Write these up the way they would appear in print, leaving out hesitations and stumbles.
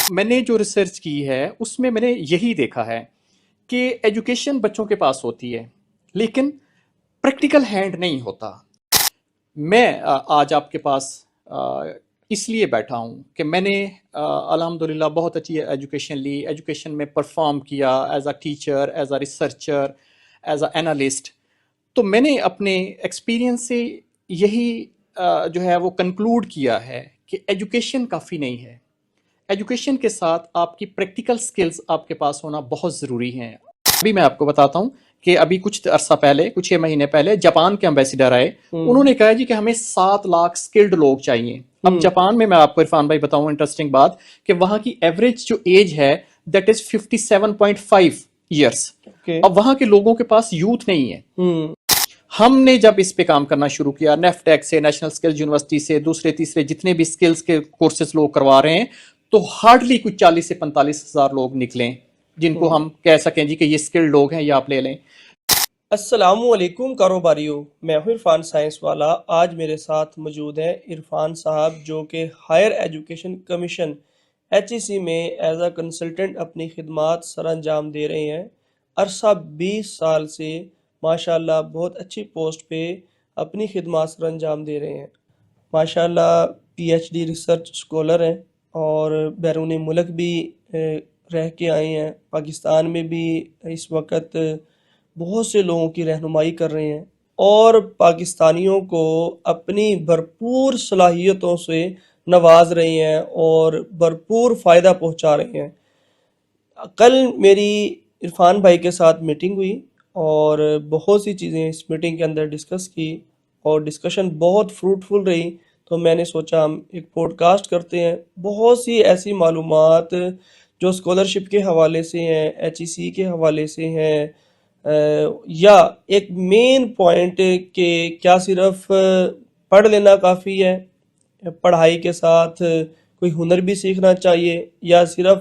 میں نے جو ریسرچ کی ہے اس میں نے یہی دیکھا ہے کہ ایجوکیشن بچوں کے پاس ہوتی ہے لیکن پریکٹیکل ہینڈ نہیں ہوتا۔ میں آج آپ کے پاس اس لیے بیٹھا ہوں کہ میں نے الحمدللہ بہت اچھی ایجوکیشن لی، ایجوکیشن میں پرفارم کیا as a teacher, as a researcher, as a analyst. تو میں نے اپنے ایکسپیرینس سے یہی جو ہے وہ کنکلوڈ کیا ہے کہ ایجوکیشن کافی نہیں ہے۔ ایجوکیشن کے ساتھ آپ کی پریکٹیکل سکلز آپ کے پاس ہونا بہت ضروری ہیں۔ ابھی میں آپ کو بتاتا ہوں کہ ابھی کچھ عرصہ پہلے، کچھ 6 مہینے پہلے جاپان کے امبیسیڈر آئے، انہوں نے کہا جی کہ ہمیں 7 لاکھ سکلڈ لوگ چاہیے۔ اب جاپان میں آپ کو عرفان بھائی بتاؤں انٹرسٹنگ بات کہ وہاں کی ایوریج جو ایج ہے دیٹ از 57.5 ایئرس۔ اب وہاں کے لوگوں کے پاس یوتھ نہیں ہے۔ ہم نے جب اس پہ کام کرنا شروع کیا، نیفٹیک سے، نیشنل سکلز یونیورسٹی سے، دوسرے تیسرے جتنے بھی سکلز کے کورسز لوگ کروا رہے ہیں، تو ہارڈلی کچھ 40 سے 45 ہزار لوگ نکلیں جن کو ہم کہہ سکیں جی کہ یہ سکلڈ لوگ ہیں، یہ آپ لے لیں۔ السلام علیکم کاروباریوں، میں ہوں عرفان سائنس والا۔ آج میرے ساتھ موجود ہیں عرفان صاحب جو کہ ہائر ایجوکیشن کمیشن HEC میں ایز اے کنسلٹنٹ اپنی خدمات سر انجام دے رہے ہیں۔ عرصہ 20 سال سے ماشاءاللہ بہت اچھی پوسٹ پہ اپنی خدمات سر انجام دے رہے ہیں۔ ماشاءاللہ PhD ریسرچ اسکالر ہیں اور بیرون ملک بھی رہ کے آئے ہیں۔ پاکستان میں بھی اس وقت بہت سے لوگوں کی رہنمائی کر رہے ہیں اور پاکستانیوں کو اپنی بھرپور صلاحیتوں سے نواز رہے ہیں اور بھرپور فائدہ پہنچا رہے ہیں۔ کل میری عرفان بھائی کے ساتھ میٹنگ ہوئی اور بہت سی چیزیں اس میٹنگ کے اندر ڈسکس کی اور ڈسکشن بہت فروٹفل رہی، تو میں نے سوچا ہم ایک پوڈ کاسٹ کرتے ہیں۔ بہت سی ایسی معلومات جو اسکالرشپ کے حوالے سے ہیں، HEC کے حوالے سے ہیں، یا ایک مین پوائنٹ کہ کیا صرف پڑھ لینا کافی ہے، پڑھائی کے ساتھ کوئی ہنر بھی سیکھنا چاہیے، یا صرف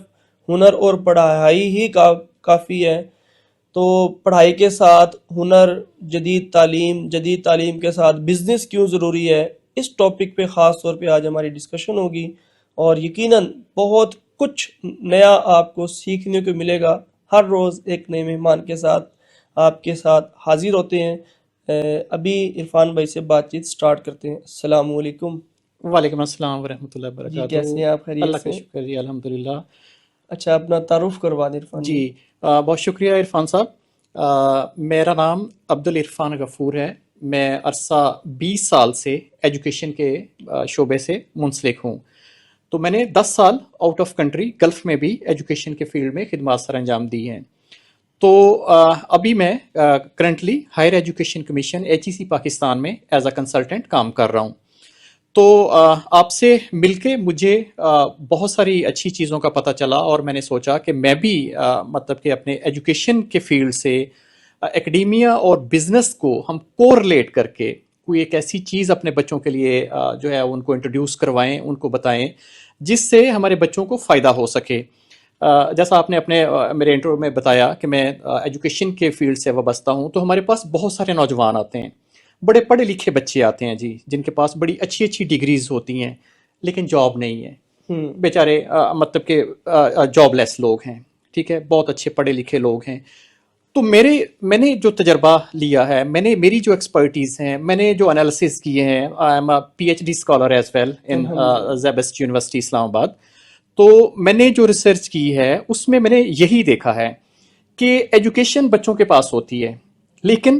ہنر اور پڑھائی ہی کافی ہے، تو پڑھائی کے ساتھ ہنر، جدید تعلیم کے ساتھ بزنس کیوں ضروری ہے، اس ٹاپک پہ خاص طور پہ آج ہماری ڈسکشن ہوگی اور یقیناً بہت کچھ نیا آپ کو سیکھنے کو ملے گا۔ ہر روز ایک نئے مہمان کے ساتھ آپ کے ساتھ حاضر ہوتے ہیں۔ ابھی عرفان بھائی سے بات چیت سٹارٹ کرتے ہیں۔ السلام علیکم۔ وعلیکم السلام ورحمۃ اللہ وبرکاتہ۔ جی کیسے ہیں آپ؟ خیریت اللہ کا سے؟ شکر جی، الحمدللہ۔ اچھا، اپنا تعارف کروا دیں عرفان جی بہت شکریہ عرفان صاحب۔ میرا نام عبدالعرفان غفور ہے۔ میں عرصہ 20 سال سے ایجوکیشن کے شعبے سے منسلک ہوں۔ تو میں نے 10 سال آؤٹ آف کنٹری گلف میں بھی ایجوکیشن کے فیلڈ میں خدمات سر انجام دی ہیں۔ تو ابھی میں currently higher education commission HEC Pakistan میں ایز اے کنسلٹنٹ کام کر رہا ہوں۔ تو آپ سے مل کے مجھے بہت ساری اچھی چیزوں کا پتہ چلا اور میں نے سوچا کہ میں بھی مطلب کہ اپنے ایجوکیشن کے فیلڈ سے اکیڈیمیا اور بزنس کو ہم کوریلیٹ کر کے کوئی ایک ایسی چیز اپنے بچوں کے لیے جو ہے ان کو انٹروڈیوس کروائیں، ان کو بتائیں جس سے ہمارے بچوں کو فائدہ ہو سکے۔ جیسا آپ نے اپنے میرے انٹرو میں بتایا کہ میں ایجوکیشن کے فیلڈ سے وابستہ ہوں، تو ہمارے پاس بہت سارے نوجوان آتے ہیں، بڑے پڑھے لکھے بچے آتے ہیں جی، جن کے پاس بڑی اچھی اچھی ڈگریز ہوتی ہیں لیکن جاب نہیں ہے، بیچارے مطلب کہ جاب لیس لوگ ہیں، ٹھیک ہے، بہت اچھے پڑھے لکھے لوگ ہیں۔ تو میں نے جو تجربہ لیا ہے، میری جو ایکسپرٹیز ہیں، میں نے جو انالیسز کیے ہیں، I am a PhD scholar as well in SZABIST university Islamabad. تو میں نے جو ریسرچ کی ہے اس میں نے یہی دیکھا ہے کہ ایجوکیشن بچوں کے پاس ہوتی ہے لیکن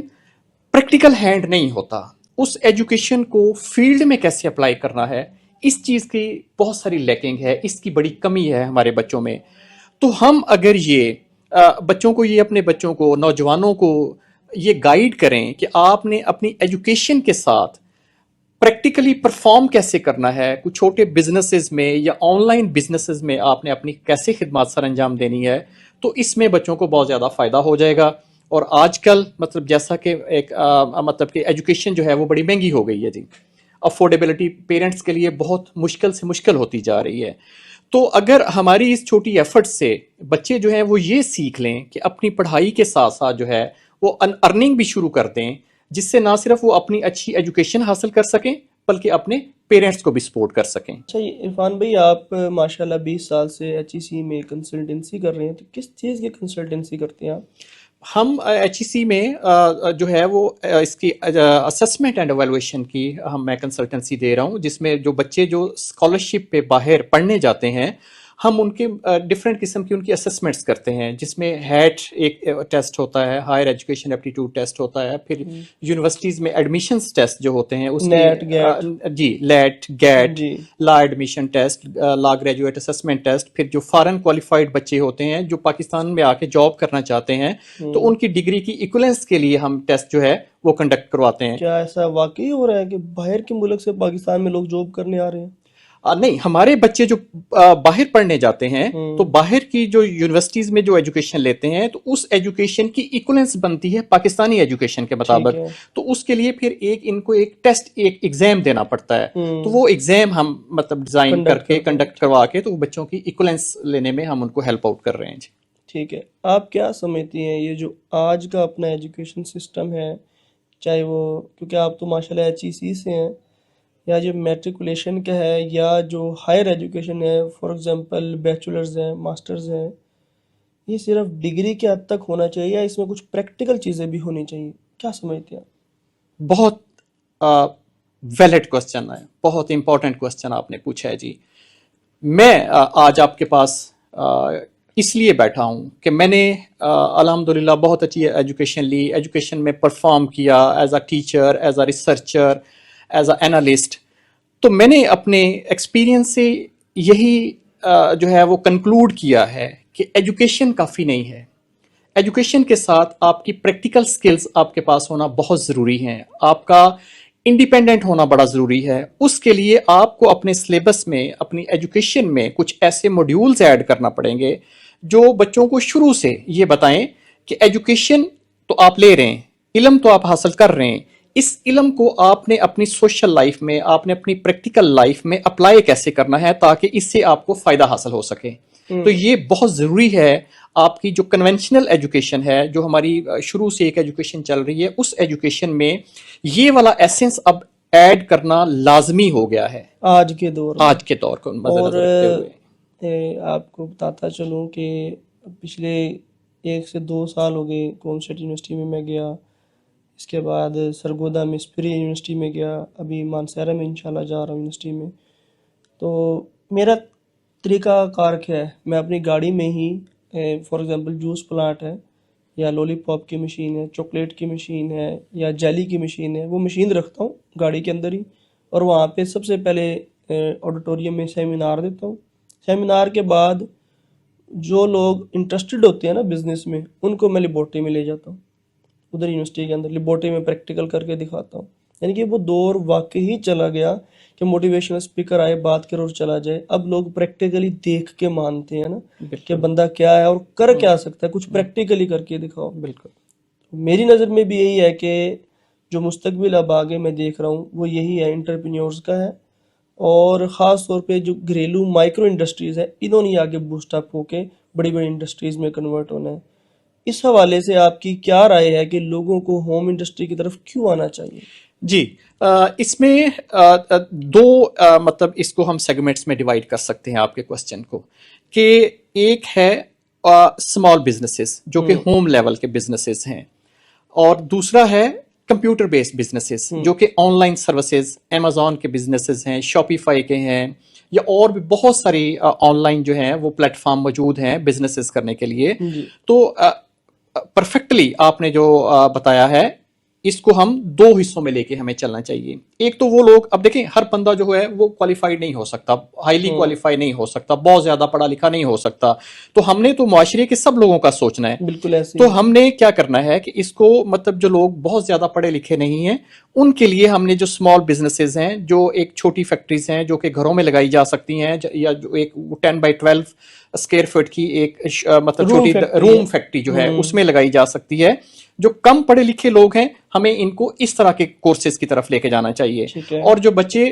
پریکٹیکل ہینڈ نہیں ہوتا۔ اس ایجوکیشن کو فیلڈ میں کیسے اپلائی کرنا ہے، اس چیز کی بہت ساری لیکنگ ہے، اس کی بڑی کمی ہے ہمارے بچوں میں۔ تو ہم اگر یہ بچوں کو، یہ اپنے بچوں کو، نوجوانوں کو یہ گائیڈ کریں کہ آپ نے اپنی ایجوکیشن کے ساتھ پریکٹیکلی پرفارم کیسے کرنا ہے، کچھ چھوٹے بزنسز میں یا آن لائن بزنسز میں آپ نے اپنی کیسے خدمات سر انجام دینی ہے، تو اس میں بچوں کو بہت زیادہ فائدہ ہو جائے گا۔ اور آج کل مطلب جیسا کہ ایک مطلب کہ ایجوکیشن جو ہے وہ بڑی مہنگی ہو گئی ہے جی، افورڈیبلٹی پیرنٹس کے لیے بہت مشکل سے مشکل ہوتی جا رہی ہے۔ تو اگر ہماری اس چھوٹی ایفرٹ سے بچے جو ہیں وہ یہ سیکھ لیں کہ اپنی پڑھائی کے ساتھ ساتھ جو ہے وہ ارننگ بھی شروع کر دیں، جس سے نہ صرف وہ اپنی اچھی ایجوکیشن حاصل کر سکیں بلکہ اپنے پیرنٹس کو بھی سپورٹ کر سکیں. اچھا عرفان بھائی، آپ ماشاءاللہ 20 سال سے ایچ ای سی میں کنسلٹنسی کر رہے ہیں، تو کس چیز کی کنسلٹنسی کرتے ہیں آپ؟ ہم ایچ ای سی میں جو ہے وہ اس کی اسسمنٹ اینڈ ایویلویشن کی میں کنسلٹنسی دے رہا ہوں، جس میں جو بچے جو اسکالرشپ پہ باہر پڑھنے جاتے ہیں ہم ان کے ڈفرینٹ قسم کی ان کی اسسمنٹس کرتے ہیں، جس میں ہیٹ ایک ٹیسٹ ہوتا ہے، ہائر ایجوکیشن ایپٹیٹیوڈ ٹیسٹ ہوتا ہے، پھر یونیورسٹیز میں ایڈمیشنس ٹیسٹ جو ہوتے ہیں اس نیٹ کے گیٹ جی لیٹ گیٹ جی لا ایڈمیشن ٹیسٹ، لا گریجویٹ اسسمنٹ ٹیسٹ، پھر جو فارن کوالیفائڈ بچے ہوتے ہیں جو پاکستان میں آ کے جاب کرنا چاہتے ہیں تو ان کی ڈگری کی ایکولنس کے لیے ہم ٹیسٹ جو ہے وہ کنڈکٹ کرواتے ہیں. کیا ایسا واقعی ہو رہا ہے کہ باہر کے ملک سے پاکستان میں لوگ جاب کرنے آ رہے ہیں؟ نہیں، ہمارے بچے جو باہر پڑھنے جاتے ہیں تو باہر کی جو یونیورسٹیز میں جو ایجوکیشن لیتے ہیں تو اس ایجوکیشن کی ایکولنس بنتی ہے پاکستانی ایجوکیشن کے مطابق، تو اس کے لیے پھر ان کو ایک ٹیسٹ ایک ایگزام دینا پڑتا ہے، تو وہ ایگزام ہم مطلب ڈیزائن کر کے کنڈکٹ کروا کے تو بچوں کی ایکولنس لینے میں ہم ان کو ہیلپ آؤٹ کر رہے ہیں. جی ٹھیک ہے، آپ کیا سمجھتی ہیں یہ جو آج کا اپنا ایجوکیشن سسٹم ہے، چاہے وہ کیونکہ آپ تو ماشاءاللہ ایچ ای سی سے ہیں، یا جو میٹریکولیشن کا ہے یا جو ہائر ایجوکیشن ہے، فار ایگزامپل بیچلرز ہیں، ماسٹرز ہیں، یہ صرف ڈگری کے حد تک ہونا چاہیے یا اس میں کچھ پریکٹیکل چیزیں بھی ہونی چاہیے؟ کیا سمجھتے ہیں؟ بہت ویلڈ کوسچن ہے، بہت امپورٹنٹ کوسچن آپ نے پوچھا ہے. جی میں آج آپ کے پاس اس لیے بیٹھا ہوں کہ میں نے الحمدللہ بہت اچھی ایجوکیشن لی، ایجوکیشن میں پرفارم کیا as a teacher, as a researcher, as a analyst. تو میں نے اپنے ایکسپیرینس سے یہی جو ہے وہ کنکلوڈ کیا ہے کہ ایجوکیشن کافی نہیں ہے. ایجوکیشن کے ساتھ آپ کی پریکٹیکل سکلز آپ کے پاس ہونا بہت ضروری ہیں، آپ کا انڈیپینڈنٹ ہونا بڑا ضروری ہے. اس کے لیے آپ کو اپنے سلیبس میں، اپنی ایجوکیشن میں کچھ ایسے موڈیولز ایڈ کرنا پڑیں گے جو بچوں کو شروع سے یہ بتائیں کہ ایجوکیشن تو آپ لے رہے ہیں، علم تو آپ حاصل کر رہے ہیں، اس علم کو آپ نے اپنی سوشل لائف میں، آپ نے اپنی پریکٹیکل لائف میں اپلائی کیسے کرنا ہے تاکہ اس سے آپ کو فائدہ حاصل ہو سکے. تو یہ بہت ضروری ہے. آپ کی جو کنونشنل ایجوکیشن ہے، جو ہماری شروع سے ایک ایجوکیشن چل رہی ہے، اس ایجوکیشن میں یہ والا ایسنس اب ایڈ کرنا لازمی ہو گیا ہے آج کے دور میں. آج کے دور کو مد اور نظر رکھتے ہوئے. آپ کو بتاتا چلوں کہ پچھلے 1 سے 2 سال ہو گئے کون سیٹ یونیورسٹی میں گیا، اس کے بعد سرگودا میں اسپری یونیورسٹی میں گیا، ابھی مانسہرہ میں انشاءاللہ جا رہا ہوں یونیورسٹی میں. تو میرا طریقہ کار کیا ہے، میں اپنی گاڑی میں ہی فار ایگزامپل جوس پلانٹ ہے یا لولی پاپ کی مشین ہے، چاکلیٹ کی مشین ہے یا جیلی کی مشین ہے، وہ مشین رکھتا ہوں گاڑی کے اندر ہی، اور وہاں پہ سب سے پہلے آڈیٹوریم میں سیمینار دیتا ہوں. سیمینار کے بعد جو لوگ انٹرسٹڈ ہوتے ہیں نا بزنس میں، ان کو میں لیبورٹری میں لے جاتا ہوں، ادھر یونیورسٹی کے اندر لیبورٹری میں پریکٹیکل کر کے دکھاتا ہوں. یعنی کہ وہ دور واقعی چلا گیا کہ موٹیویشنل اسپیکر آئے بات کرے اور چلا جائے. اب لوگ پریکٹیکلی دیکھ کے مانتے ہیں نا کہ بندہ کیا ہے اور کر کیا سکتا ہے، کچھ پریکٹیکلی کر کے دکھاؤ. بالکل میری نظر میں بھی یہی ہے کہ جو مستقبل اب آگے میں دیکھ رہا ہوں وہ یہی ہے، انٹرپرینیورز کا ہے، اور خاص طور پہ جو گھریلو مائکرو انڈسٹریز ہے انہوں نے آگے بوسٹ اپ ہو کے بڑی بڑی انڈسٹریز میں کنورٹ ہونا ہے. اس حوالے سے آپ کی کیا رائے ہے کہ لوگوں کو ہوم انڈسٹری کی طرف کیوں آنا چاہیے؟ جی اس میں دو مطلب اس کو ہم سیگمنٹس میں ڈیوائڈ کر سکتے ہیں آپ کے کوسچن کو، کہ ایک ہے اسمال بزنسز جو کہ ہوم لیول کے بزنسز ہیں، اور دوسرا ہے کمپیوٹر بیسڈ بزنسز جو کہ آن لائن سروسز، امیزون کے بزنسز ہیں، شاپیفائی کے ہیں، یا اور بھی بہت ساری آن لائن جو ہیں وہ پلیٹ فارم موجود ہیں بزنسز کرنے کے لیے. تو پرفیکٹلی آپ نے جو بتایا ہے اس کو ہم 2 حصوں میں لے کے ہمیں چلنا چاہیے. ایک تو وہ لوگ، اب دیکھیں ہر بندہ جو ہے وہ کوالیفائڈ نہیں ہو سکتا، ہائیلی کوالیفائی نہیں ہو سکتا، بہت زیادہ پڑھا لکھا نہیں ہو سکتا، تو ہم نے تو معاشرے کے سب لوگوں کا سوچنا ہے. بالکل ایسے تو ہم نے کیا کرنا ہے کہ اس کو مطلب جو لوگ بہت زیادہ پڑھے لکھے نہیں ہیں ان کے لیے ہم نے جو اسمال بزنسز ہیں، جو ایک چھوٹی فیکٹریز ہیں جو کہ گھروں میں لگائی جا سکتی ہیں، یا جو ایک 10x12 اسکوائر فٹ کی ایک مطلب چھوٹی روم فیکٹری جو ہے اس میں لگائی جا سکتی ہے. جو کم پڑھے لکھے لوگ ہیں ہمیں ان کو اس طرح کے کورسز کی طرف لے کے جانا چاہیے. اور جو بچے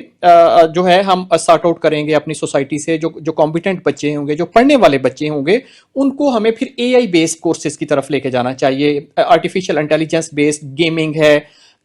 جو ہے ہم سارٹ آؤٹ کریں گے اپنی سوسائٹی سے، جو کمپیٹنٹ بچے ہوں گے، جو پڑھنے والے بچے ہوں گے، ان کو ہمیں پھر AI بیسڈ کورسز کی طرف لے کے جانا چاہیے. آرٹیفیشیل انٹیلیجنس بیسڈ گیمنگ ہے،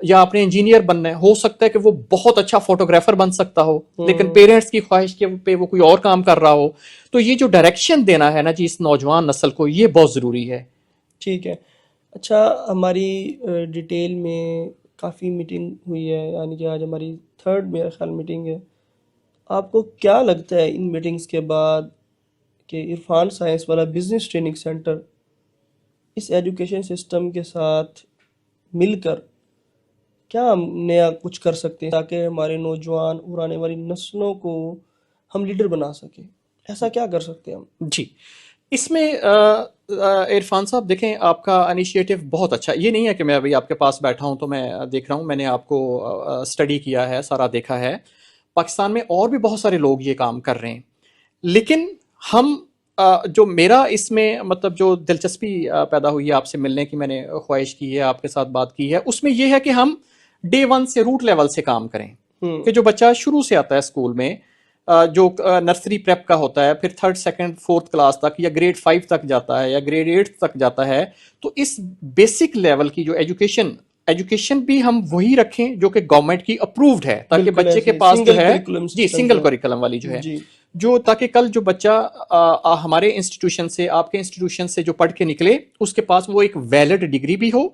یا آپ نے انجینئر بننا ہے، ہو سکتا ہے کہ وہ بہت اچھا فوٹوگرافر بن سکتا ہو لیکن پیرنٹس کی خواہش کے پہ وہ کوئی اور کام کر رہا ہو. تو یہ جو ڈائریکشن دینا ہے نا جی اس نوجوان نسل کو، یہ بہت ضروری ہے. ٹھیک ہے. اچھا، ہماری ڈیٹیل میں کافی میٹنگ ہوئی ہے، یعنی کہ آج ہماری 3rd میرا خیال میٹنگ ہے. آپ کو کیا لگتا ہے ان میٹنگز کے بعد کہ عرفان سائنس والا بزنس ٹریننگ سینٹر اس ایجوکیشن سسٹم کے ساتھ مل کر کیا ہم نیا کچھ کر سکتے ہیں تاکہ ہمارے نوجوان اور آنے والی نسلوں کو ہم لیڈر بنا سکیں؟ ایسا کیا کر سکتے ہیں ہم؟ جی، اس میں عرفان صاحب دیکھیں آپ کا انیشیٹو بہت اچھا. یہ نہیں ہے کہ میں ابھی آپ کے پاس بیٹھا ہوں تو میں دیکھ رہا ہوں، میں نے آپ کو اسٹڈی کیا ہے، سارا دیکھا ہے. پاکستان میں اور بھی بہت سارے لوگ یہ کام کر رہے ہیں، لیکن ہم جو میرا اس میں مطلب جو دلچسپی پیدا ہوئی ہے آپ سے ملنے کی، میں نے خواہش کی ہے، آپ کے ساتھ بات کی ہے، اس میں یہ ہے کہ ہم ڈے 1 سے روٹ لیول سے کام کریں. کہ جو بچہ شروع سے آتا ہے اسکول میں، جو نرسری پریپ کا ہوتا ہے، پھر 3rd 2nd 4th کلاس تک یا گریڈ 5 تک جاتا ہے یا گریڈ 8 تک جاتا ہے، تو اس بیسک لیول کی جو ایجوکیشن بھی ہم وہی رکھیں جو کہ گورنمنٹ کی اپرووڈ ہے، تاکہ بالکل بچے کے ایسے پاس جو سنگل ہے کریکولم جی سسٹم سنگل جو کریکولم والی جو ہے. ہے، جی جو تاکہ کل جو بچہ ہمارے انسٹیٹیوشن سے، آپ کے انسٹیٹیوشن سے جو پڑھ کے نکلے، اس کے پاس وہ ایک ویلڈ ڈگری بھی ہو،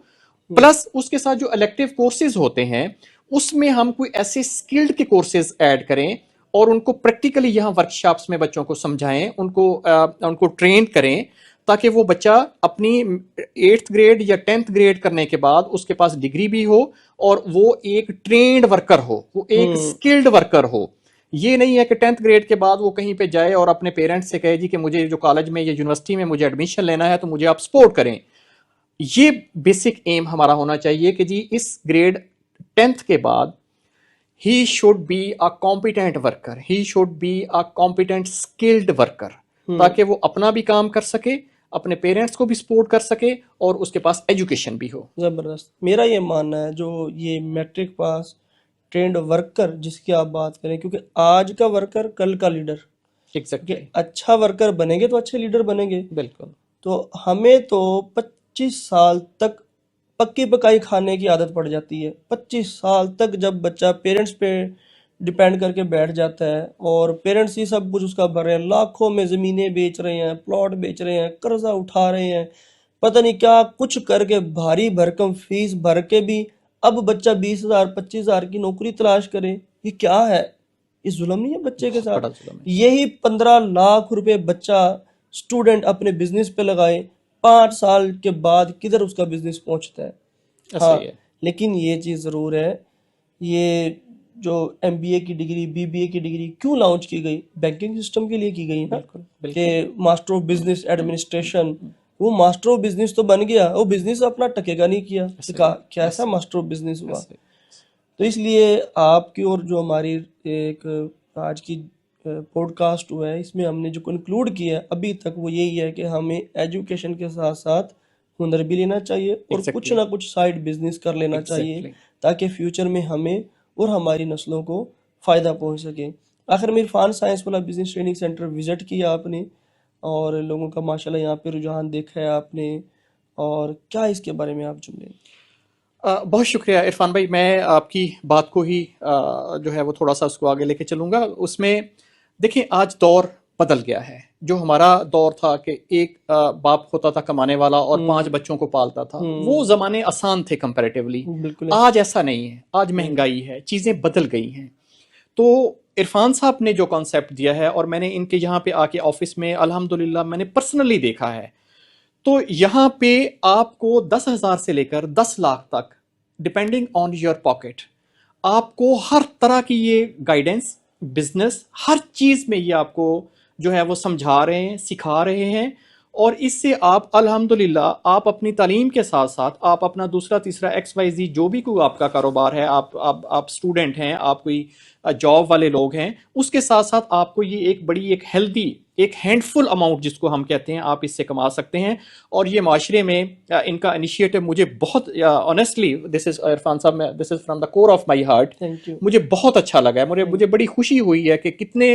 پلس اس کے ساتھ جو الیکٹیو کورسز ہوتے ہیں اس میں ہم کوئی ایسے اسکلڈ کے کورسز ایڈ کریں اور ان کو پریکٹیکلی یہاں ورکشاپس میں بچوں کو سمجھائیں، ان کو ٹرین کریں، تاکہ وہ بچہ اپنی 8th گریڈ یا 10th گریڈ کرنے کے بعد اس کے پاس ڈگری بھی ہو اور وہ ایک ٹرینڈ ورکر ہو، وہ ایک اسکلڈ ورکر ہو. یہ نہیں ہے کہ 10th گریڈ کے بعد وہ کہیں پہ جائے اور اپنے پیرنٹس سے کہے جی کہ مجھے جو کالج میں یا یونیورسٹی میں مجھے ایڈمیشن لینا ہے تو مجھے آپ سپورٹ کریں. یہ بیسک ایم ہمارا ہونا چاہیے کہ جی اس گریڈ 10th کے بعد he should be a competent worker, he should be a competent skilled worker, تاکہ وہ اپنا بھی کام کر سکے، اپنے پیرنٹس کو بھی سپورٹ کر سکے اور اس کے پاس ایجوکیشن بھی ہو. زبردست. میرا یہ ماننا ہے جو یہ میٹرک پاس ٹرینڈ ورکر جس کی آپ بات کریں، کیونکہ آج کا ورکر کل کا لیڈر، ایگزیکٹلی، اچھا ورکر بنیں گے تو اچھے لیڈر بنیں گے. بالکل. تو ہمیں تو 25 سال تک پکی پکائی کھانے کی عادت پڑ جاتی ہے. 25 سال تک جب بچہ پیرنٹس پہ ڈپینڈ کر کے بیٹھ جاتا ہے اور پیرنٹس ہی سب کچھ اس کا بھر رہے ہیں، لاکھوں میں زمینیں بیچ رہے ہیں، پلاٹ بیچ رہے ہیں، قرضہ اٹھا رہے ہیں، پتہ نہیں کیا کچھ کر کے بھاری بھرکم فیس بھر کے بھی اب بچہ 20,000 25,000 کی نوکری تلاش کرے. یہ کیا ہے؟ یہ ظلم نہیں ہے بچے کے ساتھ؟ بڑا ظلم ہے. یہی 15 لاکھ روپے بچہ اسٹوڈنٹ اپنے بزنس پہ لگائے، 5 سال کے بعد کدھر اس کا بزنس پہنچتا ہے. ہاں، صحیح ہے. لیکن یہ چیز ضرور ہے، یہ جو ایم بی اے کی ڈگری، بی بی اے کی ڈگری کیوں لانچ کی گئی؟ بینکنگ سسٹم کے لیے کی گئی نا، بالکل کہ ماسٹر آف بزنس ایڈمنسٹریشن. وہ ماسٹر آف بزنس تو بن گیا، وہ بزنس اپنا ٹکے گا نہیں کیا. کیسا ماسٹر آف بزنس ہوا؟ تو اس لیے آپ کی اور جو ہماری ایک آج کی پوڈ کاسٹ ہوا ہے، اس میں ہم نے جو کنکلوڈ کیا ہے ابھی تک وہ یہی ہے کہ ہمیں ایجوکیشن کے ساتھ ساتھ ہنر بھی لینا چاہیے اور کچھ نہ کچھ سائڈ بزنس کر لینا چاہیے تاکہ فیوچر میں ہمیں اور ہماری نسلوں کو فائدہ پہنچ سکے. آخر میں عرفان سائنس والا بزنس ٹریننگ سینٹر وزٹ کیا آپ نے اور لوگوں کا ماشاءاللہ یہاں پہ رجحان دیکھا ہے آپ نے، اور کیا اس کے بارے میں آپ جملے؟ بہت شکریہ عرفان بھائی. میں آپ کی بات کو ہی جو ہے وہ تھوڑا سا اس کو آگے لے کے چلوں گا. اس میں دیکھیں آج دور بدل گیا ہے. جو ہمارا دور تھا کہ ایک باپ ہوتا تھا کمانے والا اور 5 بچوں کو پالتا تھا، وہ زمانے آسان تھے کمپیریٹیولی. آج ایسا نہیں ہے، آج مہنگائی ہے، چیزیں بدل گئی ہیں. تو عرفان صاحب نے جو کانسیپٹ دیا ہے اور میں نے ان کے یہاں پہ آ کے آفس میں الحمدللہ میں نے پرسنلی دیکھا ہے، تو یہاں پہ آپ کو 10,000 سے لے کر 10 لاکھ تک ڈپینڈنگ آن یور پاکٹ آپ کو ہر طرح کی یہ گائیڈنس، بزنس، ہر چیز میں یہ آپ کو جو ہے وہ سمجھا رہے ہیں، سکھا رہے ہیں. اور اس سے آپ الحمدللہ آپ اپنی تعلیم کے ساتھ ساتھ آپ اپنا دوسرا تیسرا ایکس وائی زی جو بھی کوئی آپ کا کاروبار ہے، آپ اسٹوڈنٹ ہیں، آپ کوئی جاب والے لوگ ہیں، اس کے ساتھ ساتھ آپ کو یہ ایک بڑی ایک ہیلدی ایک ہینڈ فل اماؤنٹ جس کو ہم کہتے ہیں آپ اس سے کما سکتے ہیں. اور یہ معاشرے میں ان کا انیشیٹو مجھے بہت honestly this is Irfan sahib, this is from the core of my heart, مجھے بہت اچھا لگا ہے. مجھے بڑی خوشی ہوئی ہے کہ کتنے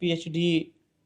PhD